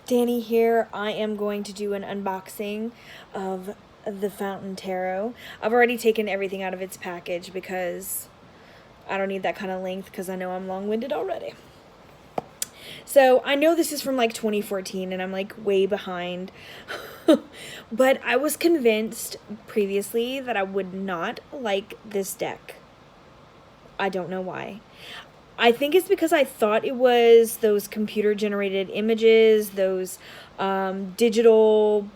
Danny here. I am going to do an unboxing of the Fountain Tarot. I've already taken everything out of its package because I don't need that kind of length because I know I'm long-winded already. So I know this is from like 2014 and I'm like way behind. But I was convinced previously that I would not like this deck. I don't know why. I think it's because I thought it was those computer-generated images, those digital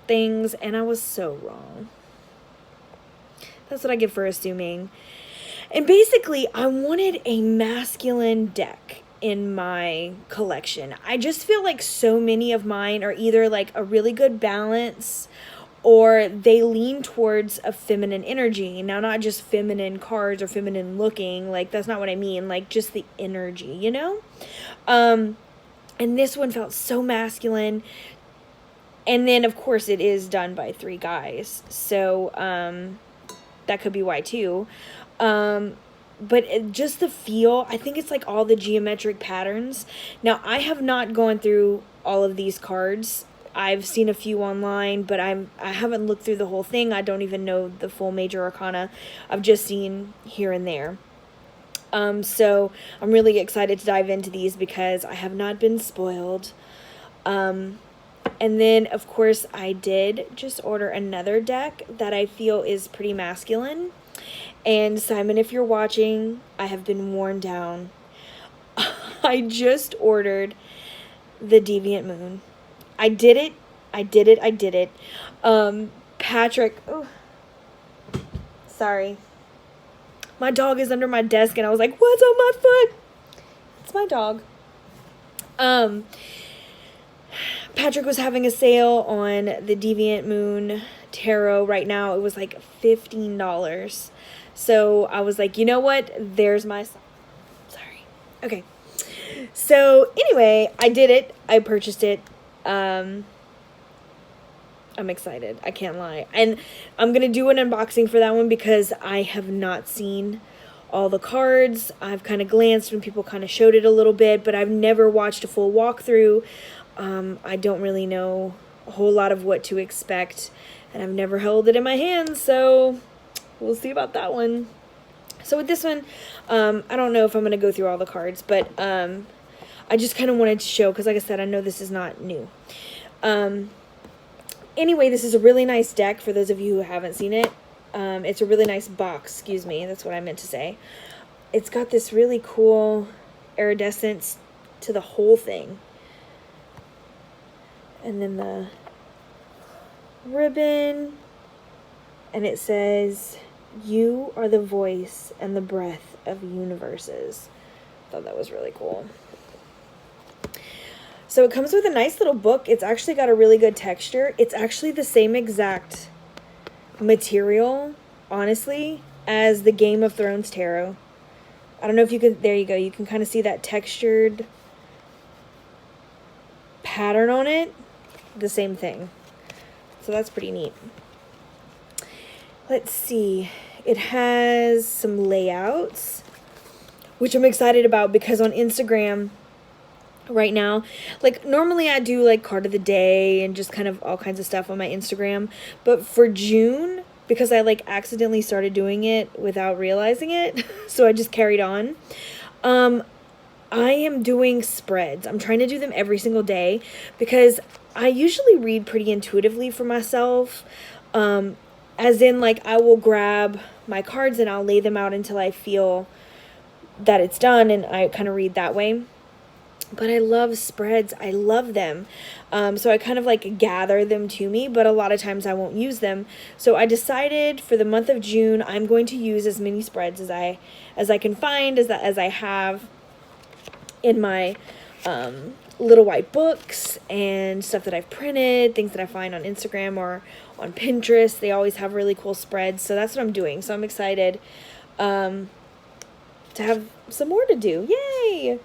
things, and I was so wrong. That's what I get for assuming. And basically, I wanted a masculine deck in my collection. I just feel like so many of mine are either like a really good balance or they lean towards a feminine energy. Now, not just feminine cards or feminine looking, like that's not what I mean, like just the energy, you know? And this one felt so masculine. And then, of course, it is done by 3 guys. So, that could be why too. But just the feel, I think it's like all the geometric patterns. Now, I have not gone through all of these cards. I've seen a few online, but I haven't looked through the whole thing. I don't even know the full major arcana. I've just seen here and there. So I'm really excited to dive into these because I have not been spoiled. And then, of course, I did just order another deck that I feel is pretty masculine. And Simon, if you're watching, I have been worn down. I just ordered the Deviant Moon. I did it. Patrick, oh, sorry. My dog is under my desk and I was like, what's on my foot? It's my dog. Patrick was having a sale on the Deviant Moon Tarot right now. It was like $15. So I was like, you know what? There's my... Sorry. Okay. So anyway, I did it. I purchased it. I'm excited. I can't lie. And I'm going to do an unboxing for that one because I have not seen all the cards. I've kind of glanced when people kind of showed it a little bit, but I've never watched a full walkthrough. I don't really know a whole lot of what to expect, and I've never held it in my hands, so we'll see about that one. So with this one, I don't know if I'm going to go through all the cards, but I just kind of wanted to show, because like I said, I know this is not new. Anyway, this is a really nice deck for those of you who haven't seen it. It's a really nice box, excuse me, that's what I meant to say. It's got this really cool iridescence to the whole thing. And then the ribbon, and it says, "You are the voice and the breath of universes." I thought that was really cool. So it comes with a nice little book. It's actually got a really good texture. It's actually the same exact material, honestly, as the Game of Thrones Tarot. I don't know if you can, there you go. You can kind of see that textured pattern on it. The same thing. So that's pretty neat. Let's see. It has some layouts, which I'm excited about because on Instagram right now, like normally I do like card of the day and just kind of all kinds of stuff on my Instagram, but for June, because I like accidentally started doing it without realizing it, so I just carried on, I am doing spreads. I'm trying to do them every single day because I usually read pretty intuitively for myself, as in like I will grab my cards and I'll lay them out until I feel that it's done, and I kind of read that way. But I love spreads. I love them. So I kind of like gather them to me, but a lot of times I won't use them. So I decided for the month of June, I'm going to use as many spreads as I can find, as I have in my little white books and stuff that I've printed, things that I find on Instagram or on Pinterest. They always have really cool spreads. So that's what I'm doing. So I'm excited to have some more to do. Yay!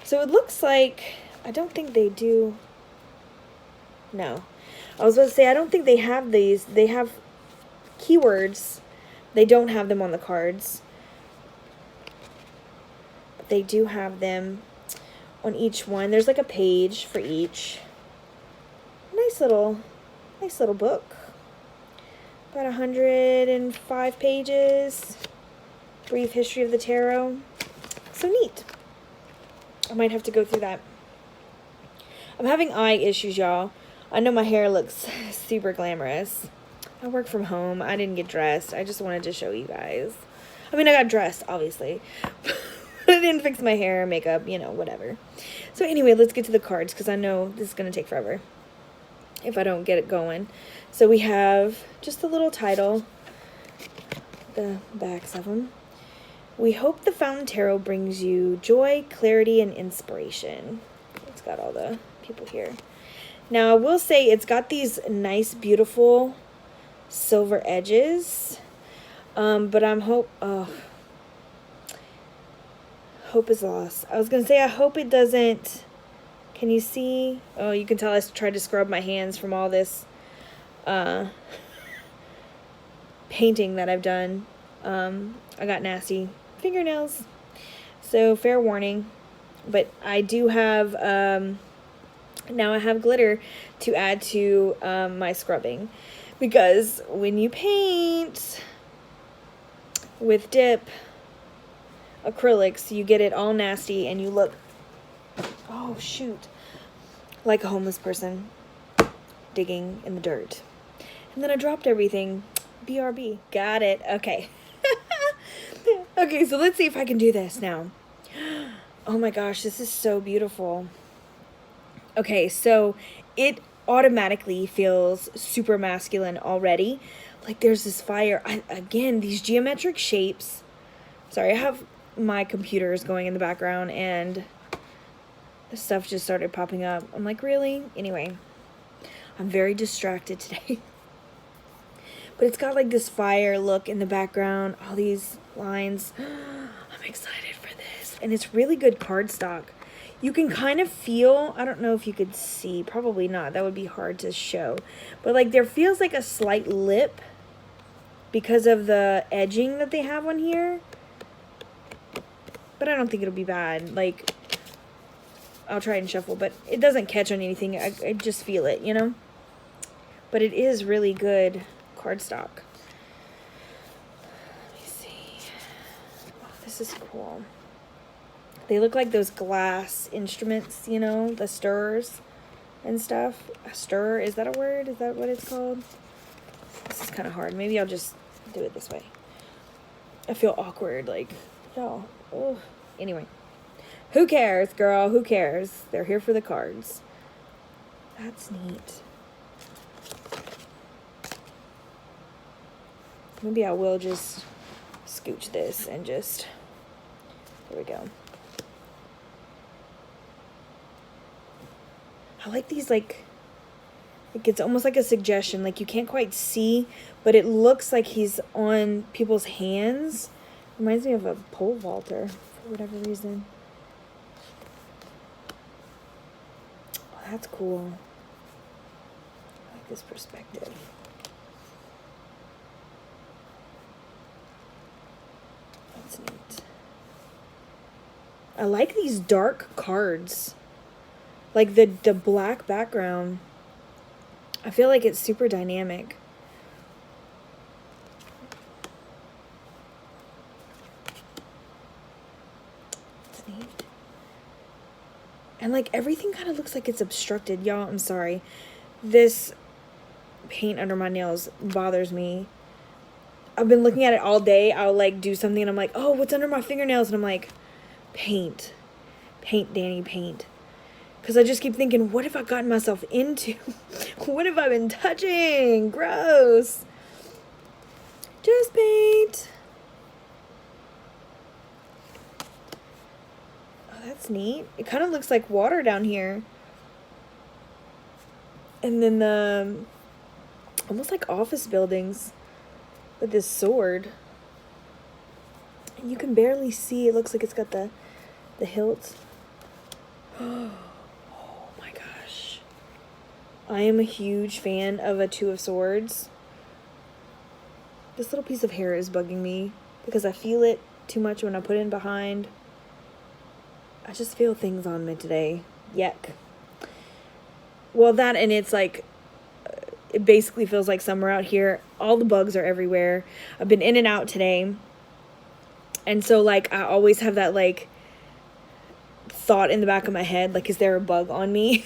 So it looks like, I don't think they do, no. I was about to say, I don't think they have these. They have keywords. They don't have them on the cards. But they do have them on each one. There's like a page for each. nice little book. About 105 pages. Brief history of the tarot. So neat. I might have to go through that. I'm having eye issues, y'all. I know my hair looks super glamorous. I work from home. I didn't get dressed. I just wanted to show you guys. I mean, I got dressed, obviously. I didn't fix my hair, makeup, you know, whatever. So anyway, let's get to the cards because I know this is going to take forever if I don't get it going. So we have just a little title, the backs of them. We hope the Fountain Tarot brings you joy, clarity, and inspiration. It's got all the people here. Now, I will say it's got these nice, beautiful silver edges. But I'm hope is lost. I was going to say, I hope it doesn't, can you see? Oh, you can tell I tried to scrub my hands from all this, painting that I've done. I got nasty fingernails. So, fair warning. But I do have, now I have glitter to add to, my scrubbing. Because when you paint with dip acrylics, you get it all nasty and you look, oh shoot, like a homeless person digging in the dirt. And then I dropped everything. BRB. Got it. Okay. Okay, so let's see if I can do this now. Oh my gosh, this is so beautiful. Okay, so it automatically feels super masculine already. Like there's this fire. Again, these geometric shapes. Sorry, I have my computers going in the background and the stuff just started popping up. I'm like, really? Anyway, I'm very distracted today. But it's got like this fire look in the background. All these lines. I'm excited for this. And it's really good cardstock. You can kind of feel, I don't know if you could see, probably not. That would be hard to show. But like there feels like a slight lip because of the edging that they have on here. But I don't think it'll be bad. Like, I'll try and shuffle, but it doesn't catch on anything. I just feel it, you know? But it is really good cardstock. Let me see. Oh, this is cool. They look like those glass instruments, you know, the stirrers and stuff. A stirrer, is that a word? Is that what it's called? This is kind of hard. Maybe I'll just do it this way. I feel awkward, like, y'all. Oh. Anyway. Who cares, girl? Who cares? They're here for the cards. That's neat. Maybe I will just scooch this and just... There we go. I like these, like it's almost like a suggestion. Like, you can't quite see, but it looks like he's on people's hands. Reminds me of a pole vaulter, for whatever reason. Oh, that's cool. I like this perspective. That's neat. I like these dark cards. Like the black background. I feel like it's super dynamic. That's neat. And like everything kind of looks like it's obstructed. Y'all, I'm sorry. This paint under my nails bothers me. I've been looking at it all day. I'll like do something and I'm like, oh, what's under my fingernails? And I'm like, paint. Paint, Danny, paint. Because I just keep thinking, what have I gotten myself into? What have I been touching? Gross. Just paint. Oh, that's neat. It kind of looks like water down here. And then the... almost like office buildings. With this sword. And you can barely see. It looks like it's got the hilt. Oh. I am a huge fan of a Two of Swords. This little piece of hair is bugging me because I feel it too much when I put it in behind. I just feel things on me today. Yuck. Well, that and it's like it basically feels like summer out here. All the bugs are everywhere. I've been in and out today. And so, like, I always have that, like, thought in the back of my head, like, is there a bug on me?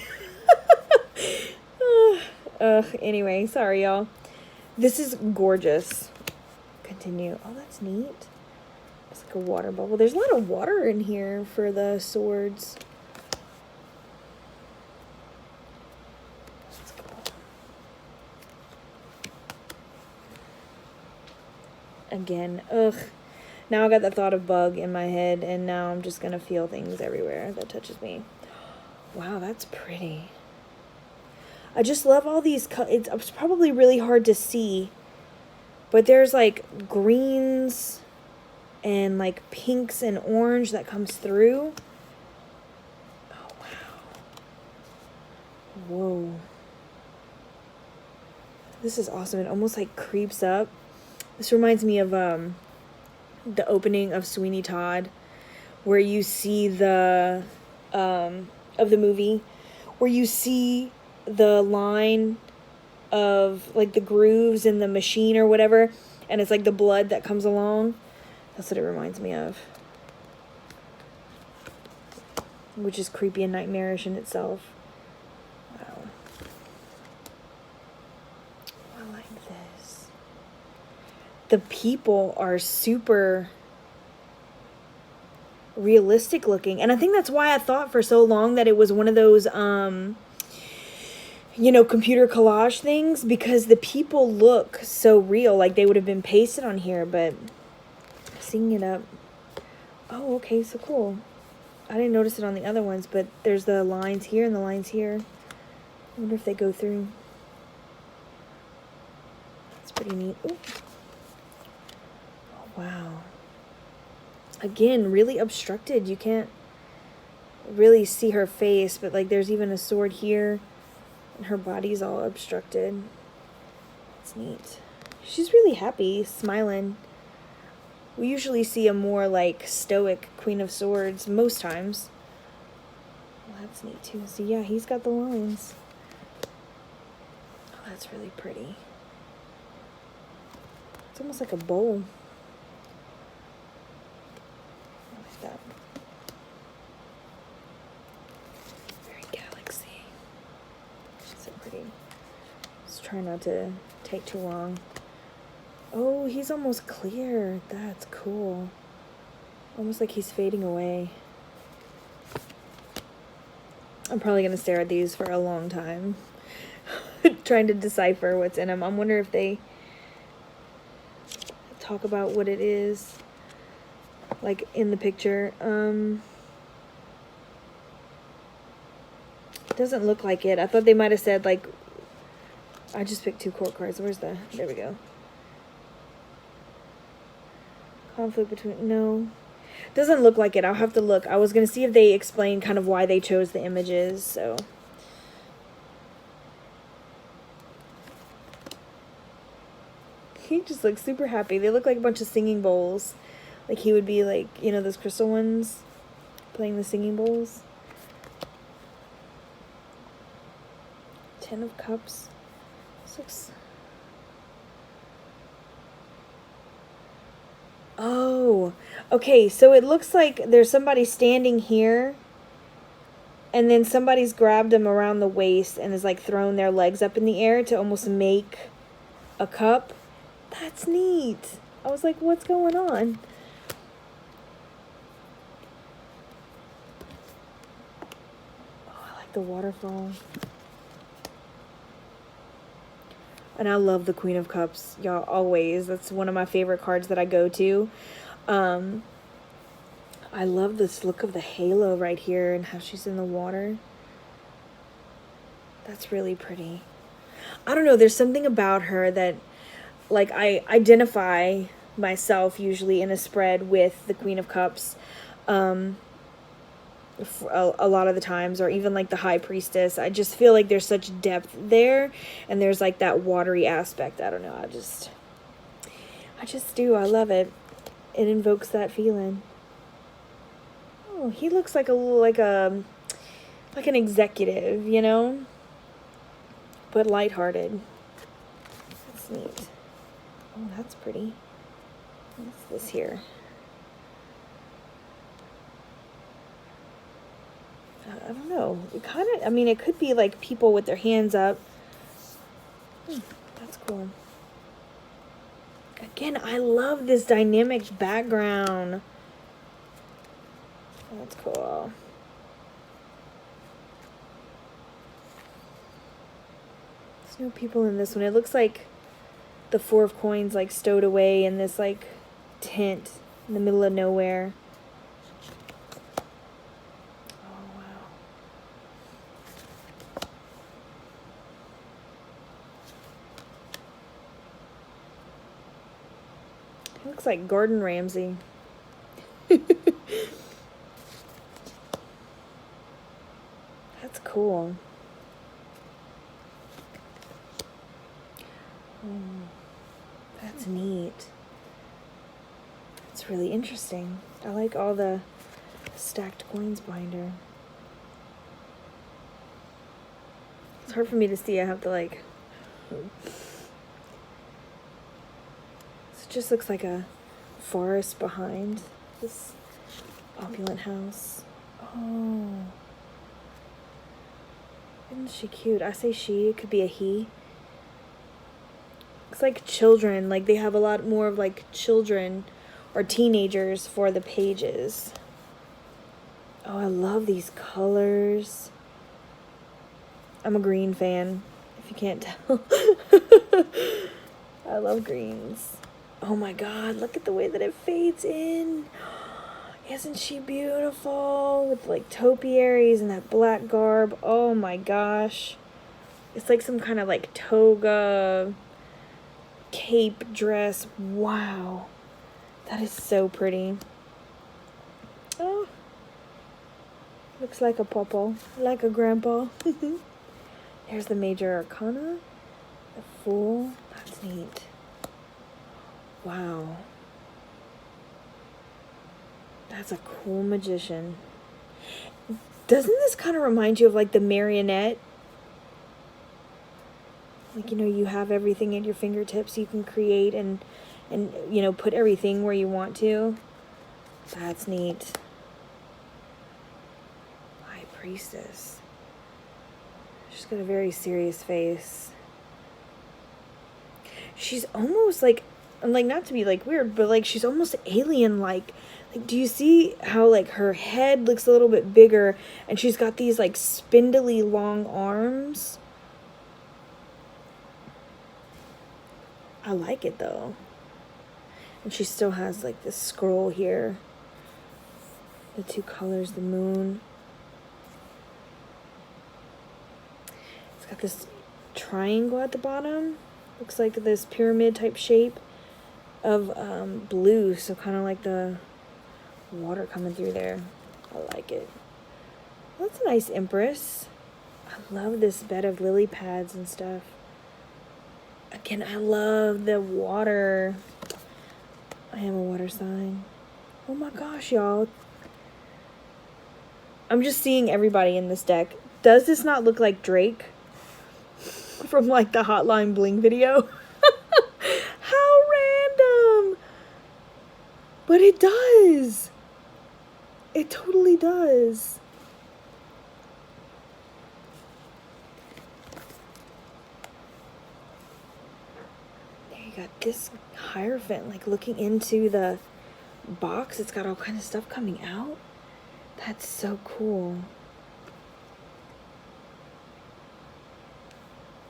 Anyway, sorry, y'all. This is gorgeous. Continue. Oh, that's neat. It's like a water bubble. There's a lot of water in here for the swords. That's cool. Again, now I got the thought of bug in my head, and now I'm just gonna feel things everywhere that touches me. Wow, that's pretty. I just love all these it's probably really hard to see, but there's like greens and like pinks and orange that comes through. Oh, wow. Whoa. This is awesome. It almost like creeps up. This reminds me of the opening of Sweeney Todd, where you see the of the movie, where you see the line of like the grooves in the machine or whatever, and it's like the blood that comes along. That's what it reminds me of, which is creepy and nightmarish in itself. Wow. I like this. The people are super realistic looking, and I think that's why I thought for so long that it was one of those computer collage things, because the people look so real, like they would have been pasted on here. But seeing it up, oh, okay, so cool. I didn't notice it on the other ones, but there's the lines here and the lines here. I wonder if they go through. That's pretty neat. Ooh. Oh, wow. Again, really obstructed. You can't really see her face, but like there's even a sword here, and her body's all obstructed. It's neat. She's really happy, smiling. We usually see a more like stoic Queen of Swords most times. Well, that's neat too. So yeah, he's got the lines. Oh, that's really pretty. It's almost like a bowl. That. Very galaxy. She's so pretty. Just try not to take too long. Oh, he's almost clear. That's cool. Almost like he's fading away. I'm probably gonna stare at these for a long time, trying to decipher what's in them. I wonder if they talk about what it is. Like in the picture. It doesn't look like it. I thought they might have said like, I just picked 2 court cards. There we go. Conflict between, no. Doesn't look like it. I'll have to look. I was going to see if they explain kind of why they chose the images, so. He just looks super happy. They look like a bunch of singing bowls. Like he would be like, those crystal ones playing the singing bowls. 10 of Cups. This looks... Oh, okay. So it looks like there's somebody standing here, and then somebody's grabbed them around the waist and is like throwing their legs up in the air to almost make a cup. That's neat. I was like, what's going on? The waterfall. And I love the Queen of Cups, y'all, always. That's one of my favorite cards that I go to. I love this look of the halo right here and how she's in the water. That's really pretty. I don't know, there's something about her that, like, I identify myself usually in a spread with the Queen of Cups. A lot of the times, or even like the High Priestess. I just feel like there's such depth there, and there's like that watery aspect. I don't know, I just do. I love it. It invokes that feeling. Oh, he looks like like an executive, but lighthearted. neat. Oh, that's pretty. What's this here? I don't know. It kind of, I mean, it could be like people with their hands up. That's cool. Again, I love this dynamic background. That's cool. There's no people in this one. It looks like the 4 of coins like stowed away in this like tent in the middle of nowhere. Oh wow. It looks like Gordon Ramsay. That's cool. That's neat. It's really interesting. I like all the stacked coins binder. It's hard for me to see. I have to like... It just looks like a forest behind this opulent house. Oh. Isn't she cute? I say she. It could be a he. Looks like children. Like they have a lot more of like children or teenagers for the pages. Oh, I love these colors. I'm a green fan, if you can't tell. I love greens. Oh my god, look at the way that it fades in. Isn't she beautiful? With like topiaries and that black garb. Oh my gosh. It's like some kind of like toga cape dress. Wow. That is so pretty. Oh. Looks like a popo. Like a grandpa. There's the major arcana. The Fool. That's neat. Wow. That's a cool magician. Doesn't this kind of remind you of like the marionette? Like, you know, you have everything at your fingertips. You can create and you know, put everything where you want to. That's neat. High Priestess. She's got a very serious face. She's almost like not to be like weird, but like she's almost alien-like. Like, do you see how like her head looks a little bit bigger and she's got these like spindly long arms? I like it though. And she still has like this scroll here. The 2 colors, the moon. It's got this triangle at the bottom. Looks like this pyramid type shape of blue. So kind of like the water coming through there. I like it. Well, that's a nice empress. I love this bed of lily pads and stuff. Again, I love the water. I am a water sign. Oh my gosh, y'all. I'm just seeing everybody in this deck. Does this not look like Drake? From like the Hotline Bling video? How random! But it does. It totally does. You got this Hierophant like looking into the box. It's got all kinds of stuff coming out. That's so cool.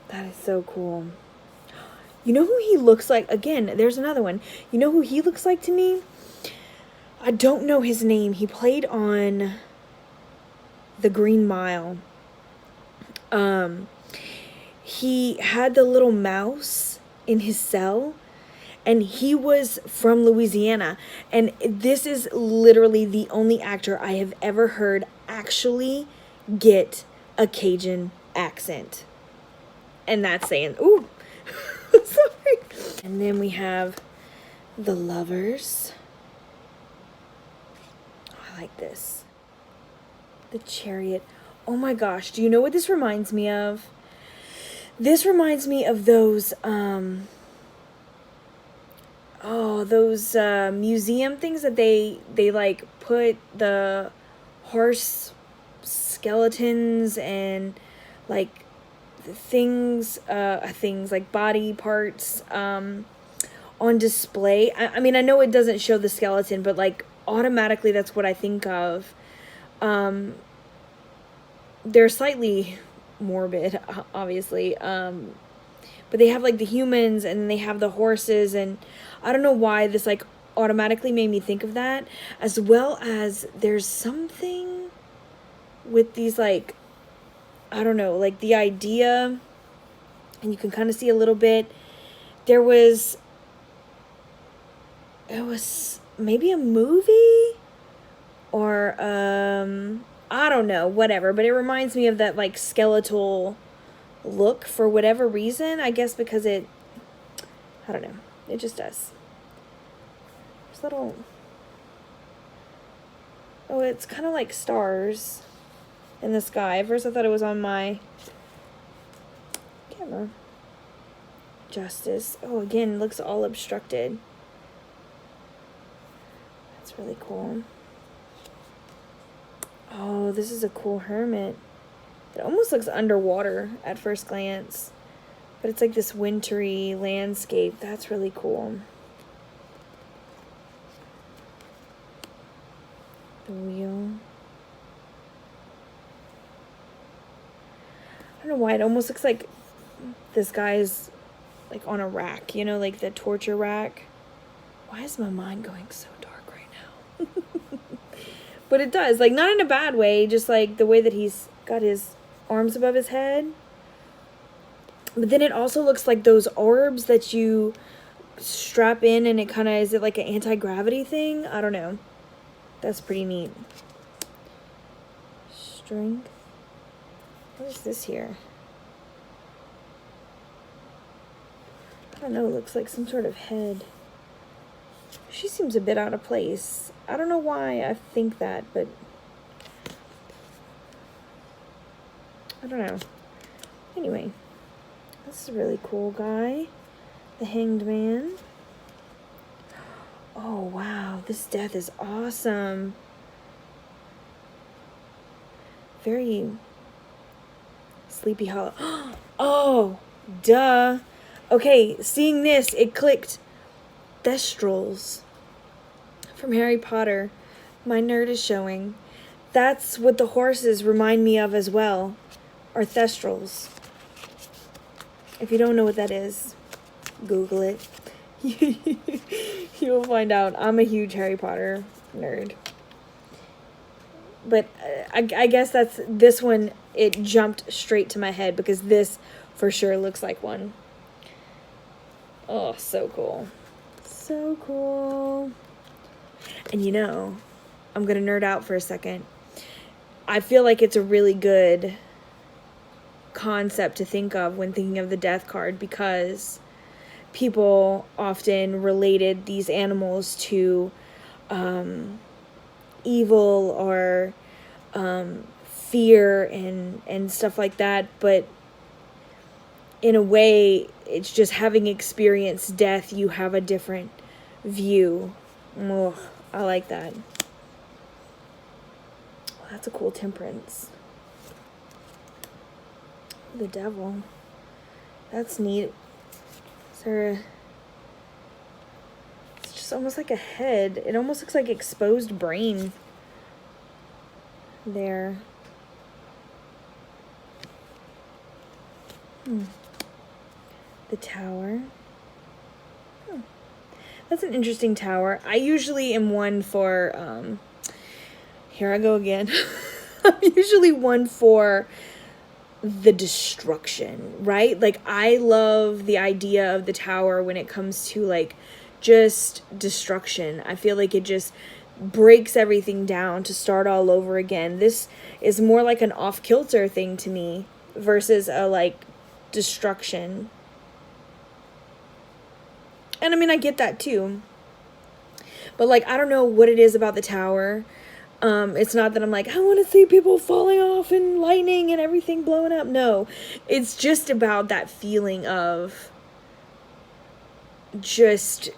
That is so cool. You know who he looks like? Again, there's another one. You know who he looks like to me? I don't know his name. He played on The Green Mile. He had the little mouse in his cell, and he was from Louisiana, and this is literally the only actor I have ever heard actually get a Cajun accent, and that's saying, ooh. Sorry. And then we have the Lovers. Oh, I like this. The Chariot. Oh my gosh, do you know what this reminds me of? This reminds me of those, oh, those museum things that they like put the horse skeletons and like things like body parts on display. I mean, I know it doesn't show the skeleton, but like automatically that's what I think of. They're slightly morbid, obviously, but they have like the humans and they have the horses, and I don't know why this like automatically made me think of that, as well as there's something with these like, I don't know, like the idea, and you can kind of see a little bit. It was maybe a movie or I don't know, whatever, but it reminds me of that like skeletal look for whatever reason. I guess because I don't know, it just does. There's little, oh, it's kind of like stars in the sky. At first I thought it was on my camera. Justice. Oh, again, it looks all obstructed. That's really cool. Oh, this is a cool hermit. It almost looks underwater at first glance, but it's like this wintry landscape. That's really cool. The wheel. I don't know why it almost looks like this guy's like on a rack, you know, like the torture rack. Why is my mind going so dark right now? But it does, like, not in a bad way, just like the way that he's got his arms above his head. But then it also looks like those orbs that you strap in, and it kind of, is it like an anti-gravity thing? I don't know. That's pretty neat. Strength. What is this here? I don't know, it looks like some sort of head. She seems a bit out of place. I don't know why I think that, but I don't know. Anyway, this is a really cool guy. The Hanged Man. Oh, wow. This death is awesome. Very Sleepy Hollow. Oh, duh. Okay, seeing this, it clicked. Thestrals from Harry Potter. My nerd is showing. That's what the horses remind me of as well, are thestrals. If you don't know what that is, Google it. You'll find out. I'm a huge Harry Potter nerd. But I guess that's this one. It jumped straight to my head because this for sure looks like one. Oh, so cool. So cool. And you know, I'm gonna nerd out for a second. I feel like it's a really good concept to think of when thinking of the death card, because people often related these animals to evil or fear and stuff like that, but in a way, it's just having experienced death, you have a different view. Oh, I like that. Well, that's a cool temperance. The devil. That's neat. Is there it's just almost like a head. It almost looks like exposed brain there. The tower. That's an interesting tower. I usually am one for, here I go again. I'm usually one for the destruction, right? Like, I love the idea of the tower when it comes to, like, just destruction. I feel like it just breaks everything down to start all over again. This is more like an off-kilter thing to me versus a, like, destruction. And I mean, I get that too. But like, I don't know what it is about the tower. It's not that I'm like, I want to see people falling off and lightning and everything blowing up. No, it's just about that feeling of just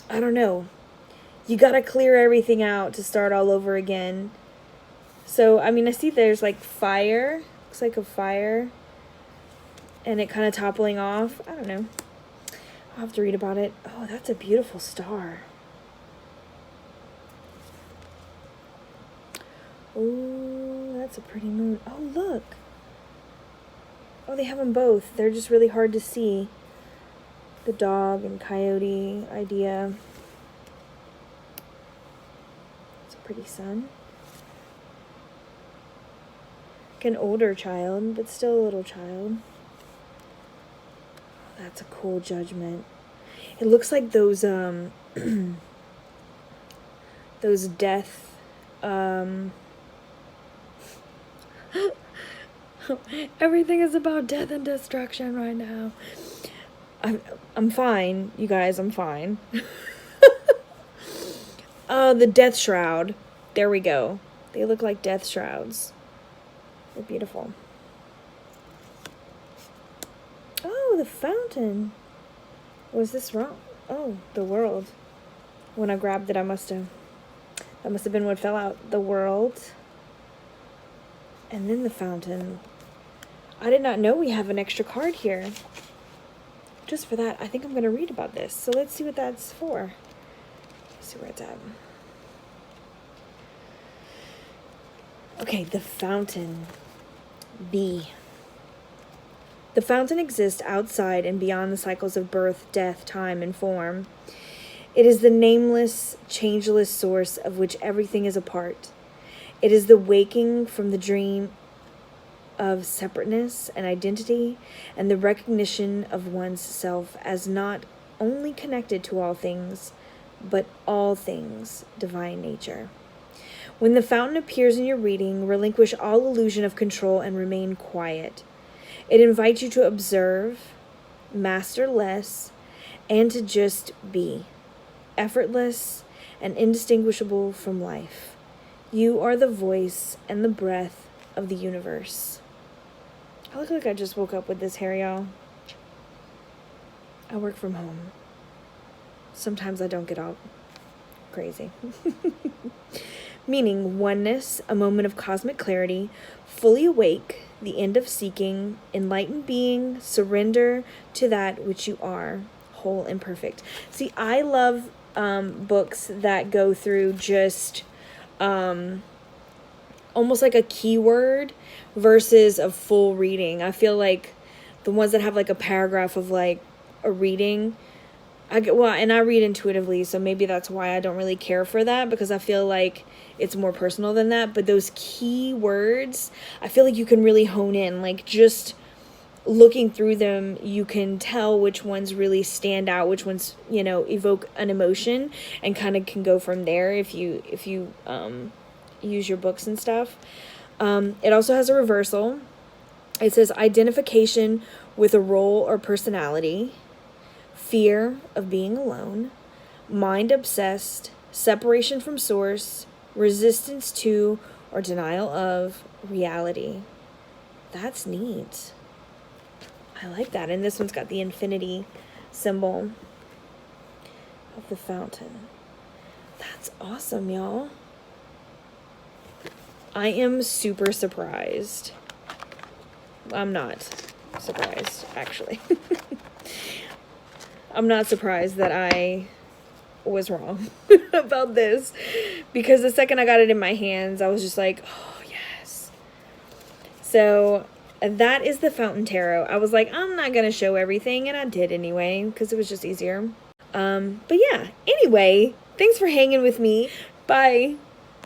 I don't know. You gotta clear everything out to start all over again. So, I mean, I see there's like fire. Looks like a fire. And it kind of toppling off. I don't know. I'll have to read about it. Oh, that's a beautiful star. Oh, that's a pretty moon. Oh, look. Oh, they have them both. They're just really hard to see. The dog and coyote idea. It's a pretty sun. Like an older child, but still a little child. That's a cool judgment. It looks like those those death everything is about death and destruction right now. I'm fine, you guys, I'm fine. The death shroud. There we go. They look like death shrouds. They're beautiful. Oh, the fountain. Was this wrong? Oh, the world. When I grabbed it, that must have been what fell out. The world. And then the fountain. I did not know we have an extra card here. Just for that, I think I'm going to read about this. So let's see what that's for. Let's see where it's at. Okay, the fountain. B. The fountain exists outside and beyond the cycles of birth, death, time, and form. It is the nameless, changeless source of which everything is a part. It is the waking from the dream of separateness and identity, and the recognition of one's self as not only connected to all things, but all things divine nature. When the fountain appears in your reading, relinquish all illusion of control and remain quiet. It invites you to observe, master less, and to just be, effortless and indistinguishable from life. You are the voice and the breath of the universe. I look like I just woke up with this hair, y'all. I work from home. Sometimes I don't get all crazy. Meaning oneness, a moment of cosmic clarity, fully awake, the end of seeking, enlightened being, surrender to that which you are, whole and perfect. See, I love books that go through just almost like a keyword versus a full reading. I feel like the ones that have like a paragraph of like a reading, and I read intuitively, so maybe that's why I don't really care for that, because I feel like it's more personal than that. But those key words, I feel like you can really hone in. Like, just looking through them, you can tell which ones really stand out, which ones, evoke an emotion, and kind of can go from there if you use your books and stuff. It also has a reversal. It says identification with a role or personality, fear of being alone, mind obsessed, separation from source, resistance to or denial of reality. That's neat. I like that. And this one's got the infinity symbol of the fountain. That's awesome, y'all. I am super surprised. I'm not surprised, actually. I'm not surprised that I was wrong about this, because the second I got it in my hands, I was just like, oh, yes. So that is the Fountain Tarot. I was like, I'm not going to show everything, and I did anyway, because it was just easier. But yeah, anyway, thanks for hanging with me. Bye.